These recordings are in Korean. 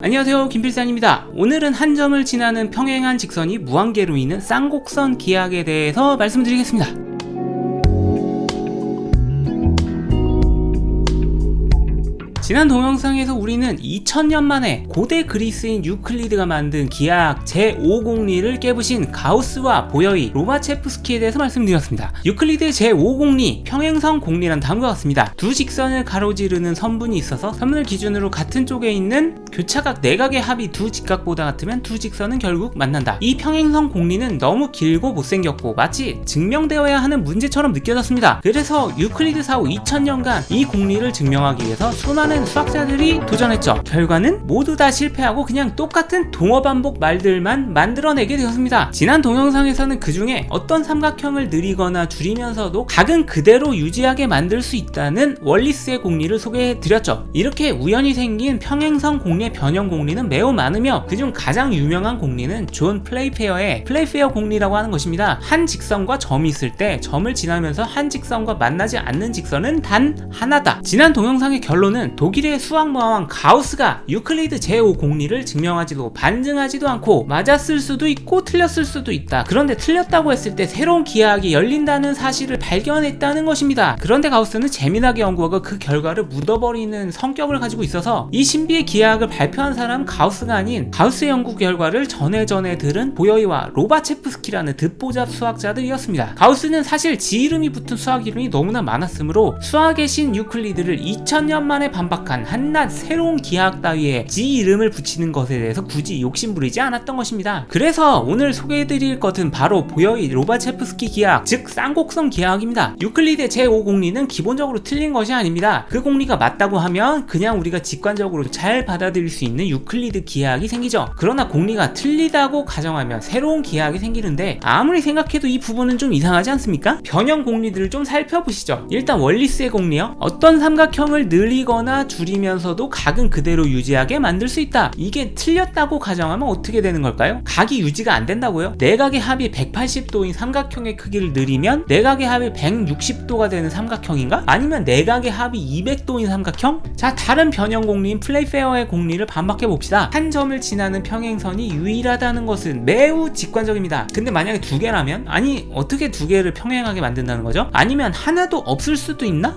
안녕하세요, 김필산입니다. 오늘은 한 점을 지나는 평행한 직선이 무한계로 있는 쌍곡선 기하학에 대해서 말씀드리겠습니다. 지난 동영상에서 우리는 2000년 만에 고대 그리스인 유클리드가 만든 기하학 제5공리를 깨부신 가우스와 보여이, 로바체프스키에 대해서 말씀드렸습니다. 유클리드의 제5공리, 평행선 공리란 다음과 같습니다. 두 직선을 가로지르는 선분이 있어서 선분을 기준으로 같은 쪽에 있는 교차각 내각의 합이 두 직각보다 같으면 두 직선은 결국 만난다. 이 평행선 공리는 너무 길고 못생겼고 마치 증명되어야 하는 문제처럼 느껴졌습니다. 그래서 유클리드 사후 2000년간 이 공리를 증명하기 위해서 수많은 수학자들이 도전했죠. 결과는 모두 다 실패하고 그냥 똑같은 동어 반복 말들만 만들어내게 되었습니다. 지난 동영상에서는 그 중에 어떤 삼각형을 느리거나 줄이면서도 각은 그대로 유지하게 만들 수 있다는 월리스의 공리를 소개해드렸죠. 이렇게 우연히 생긴 평행선 공리의 변형 공리는 매우 많으며 그중 가장 유명한 공리는 존 플레이페어의 플레이페어 공리라고 하는 것입니다. 한 직선과 점이 있을 때 점을 지나면서 한 직선과 만나지 않는 직선은 단 하나다. 지난 동영상의 결론은 독일의 수학모왕 가우스가 유클리드 제5공리를 증명하지도 반증하지도 않고 맞았을 수도 있고 틀렸을 수도 있다. 그런데 틀렸다고 했을 때 새로운 기하학이 열린다는 사실을 발견했다는 것입니다. 그런데 가우스는 재미나게 연구하고 그 결과를 묻어버리는 성격을 가지고 있어서 이 신비의 기하학을 발표한 사람은 가우스가 아닌 가우스의 연구 결과를 전에 들은 보여이와 로바체프스키라는 듣보잡 수학자들이었습니다. 가우스는 사실 지 이름이 붙은 수학 이름이 너무나 많았으므로 수학의 신 유클리드를 2000년 만에 반박한 한낱 새로운 기하학 따위에 지 이름을 붙이는 것에 대해서 굳이 욕심부리지 않았던 것입니다. 그래서 오늘 소개해드릴 것은 바로 보여이 로바체프스키 기하학, 즉 쌍곡선 기하학입니다. 유클리드의 제5공리는 기본적으로 틀린 것이 아닙니다. 그 공리가 맞다고 하면 그냥 우리가 직관적으로 잘 받아들일 수 있는 유클리드 기하학이 생기죠. 그러나 공리가 틀리다고 가정하면 새로운 기하학이 생기는데 아무리 생각해도 이 부분은 좀 이상하지 않습니까? 변형 공리들을 좀 살펴보시죠. 일단 월리스의 공리요. 어떤 삼각형을 늘리거나 줄이면서도 각은 그대로 유지하게 만들 수 있다. 이게 틀렸다고 가정하면 어떻게 되는 걸까요? 각이 유지가 안 된다고요? 내각의 합이 180도인 삼각형의 크기를 늘리면 내각의 합이 160도가 되는 삼각형인가? 아니면 내각의 합이 200도인 삼각형? 자, 다른 변형 공리인 플레이페어의 공리를 반박해 봅시다. 한 점을 지나는 평행선이 유일하다는 것은 매우 직관적입니다. 근데 만약에 두 개라면? 아니, 어떻게 두 개를 평행하게 만든다는 거죠? 아니면 하나도 없을 수도 있나?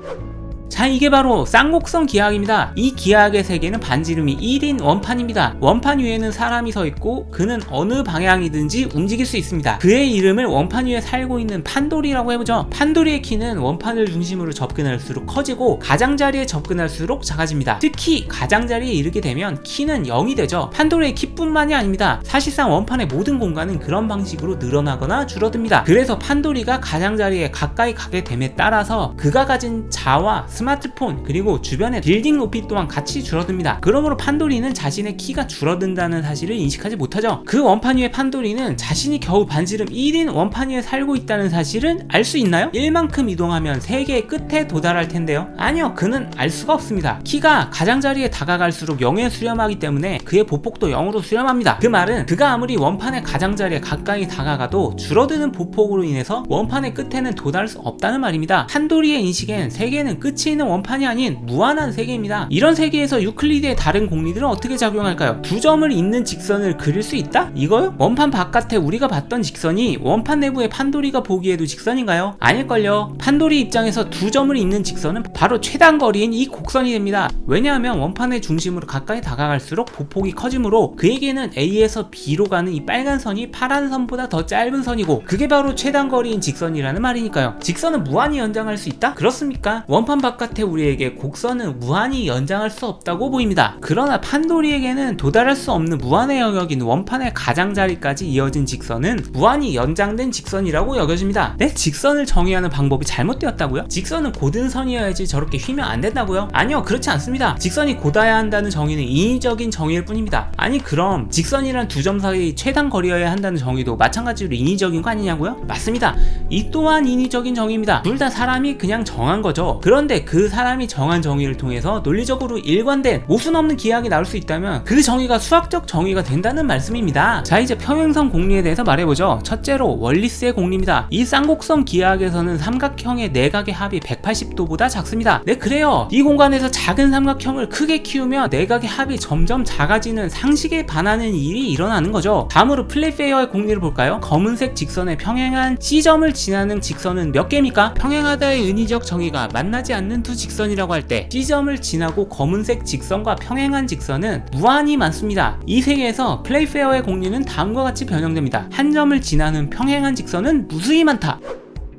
자, 이게 바로 쌍곡선 기하학입니다. 이 기하학의 세계는 반지름이 1인 원판입니다. 원판 위에는 사람이 서 있고 그는 어느 방향이든지 움직일 수 있습니다. 그의 이름을 원판 위에 살고 있는 판돌이라고 해보죠. 판돌이의 키는 원판을 중심으로 접근할수록 커지고 가장자리에 접근할수록 작아집니다. 특히 가장자리에 이르게 되면 키는 0이 되죠. 판돌이의 키뿐만이 아닙니다. 사실상 원판의 모든 공간은 그런 방식으로 늘어나거나 줄어듭니다. 그래서 판돌이가 가장자리에 가까이 가게 됨에 따라서 그가 가진 자와 스마트폰 그리고 주변의 빌딩 높이 또한 같이 줄어듭니다. 그러므로 판돌이는 자신의 키가 줄어든다는 사실을 인식하지 못하죠. 그 원판 위의 판돌이는 자신이 겨우 반지름 1인 원판 위에 살고 있다는 사실은 알 수 있나요? 1만큼 이동하면 세계의 끝에 도달할 텐데요. 아니요, 그는 알 수가 없습니다. 키가 가장자리에 다가갈수록 0에 수렴하기 때문에 그의 보폭도 0으로 수렴합니다. 그 말은 그가 아무리 원판의 가장자리에 가까이 다가가도 줄어드는 보폭으로 인해서 원판의 끝에는 도달할 수 없다는 말입니다. 판돌이의 인식엔 세계는 끝이 있는 원판이 아닌 무한한 세계입니다. 이런 세계에서 유클리드의 다른 공리들은 어떻게 작용할까요? 두 점을 잇는 직선을 그릴 수 있다? 이거요? 원판 바깥에 우리가 봤던 직선이 원판 내부의 판돌이가 보기에도 직선인가요? 아닐걸요. 판돌이 입장에서 두 점을 잇는 직선은 바로 최단거리인 이 곡선이 됩니다. 왜냐하면 원판의 중심으로 가까이 다가갈수록 보폭이 커지므로 그에게는 A에서 B로 가는 이 빨간 선이 파란 선보다 더 짧은 선이고 그게 바로 최단거리인 직선이라는 말이니까요. 직선은 무한히 연장할 수 있다? 그렇습니까? 원판 바깥에 우리에게 곡선은 무한히 연장할 수 없다고 보입니다. 그러나 판돌이에게는 도달할 수 없는 무한의 영역인 원판의 가장자리까지 이어진 직선은 무한히 연장된 직선이라고 여겨집니다. 네? 직선을 정의하는 방법이 잘못되었다고요? 직선은 고든 선이어야지 저렇게 휘면 안 된다고요? 아니요, 그렇지 않습니다. 직선이 고다야 한다는 정의는 인위적인 정의일 뿐입니다. 아니, 그럼 직선이란 두 점 사이 최단 거리여야 한다는 정의도 마찬가지로 인위적인 거 아니냐고요? 맞습니다. 이 또한 인위적인 정의입니다. 둘 다 사람이 그냥 정한 거죠. 그런데 그 사람이 정한 정의를 통해서 논리적으로 일관된 모순 없는 기하학이 나올 수 있다면 그 정의가 수학적 정의가 된다는 말씀입니다. 자, 이제 평행선 공리에 대해서 말해보죠. 첫째로 월리스의 공리입니다. 이 쌍곡선 기하학에서는 삼각형의 내각의 합이 180도보다 작습니다. 네, 그래요. 이 공간에서 작은 삼각형을 크게 키우면 내각의 합이 점점 작아지는 상식에 반하는 일이 일어나는 거죠. 다음으로 플레이페어의 공리를 볼까요? 검은색 직선에 평행한 C점을 지나는 직선은 몇 개입니까? 평행하다의 은의적 정의가 만나지 않는 두 직선이라고 할 때 C점을 지나고 검은색 직선과 평행한 직선은 무한히 많습니다. 이 세계에서 플레이페어의 공리는 다음과 같이 변형됩니다. 한 점을 지나는 평행한 직선은 무수히 많다.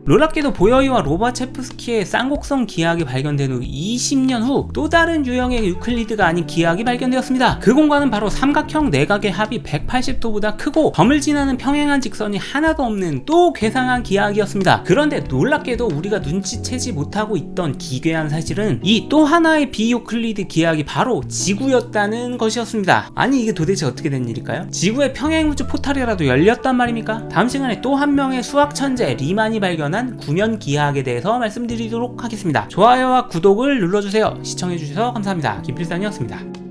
놀랍게도 보여이와 로바체프스키의 쌍곡선 기하학이 발견된 후 20년 후 또 다른 유형의 유클리드가 아닌 기하학이 발견되었습니다. 그 공간은 바로 삼각형 내각의 합이 180도보다 크고 점을 지나는 평행한 직선이 하나도 없는 또 괴상한 기하학이었습니다. 그런데 놀랍게도 우리가 눈치채지 못하고 있던 기괴한 사실은 이 또 하나의 비유클리드 기하학이 바로 지구였다는 것이었습니다. 아니, 이게 도대체 어떻게 된 일일까요? 지구의 평행우주 포탈이라도 열렸단 말입니까? 다음 시간에 또 한 명의 수학 천재 리만이 발견 구면 기하학에 대해서 말씀드리도록 하겠습니다. 좋아요와 구독을 눌러주세요. 시청해주셔서 감사합니다. 김필산이었습니다.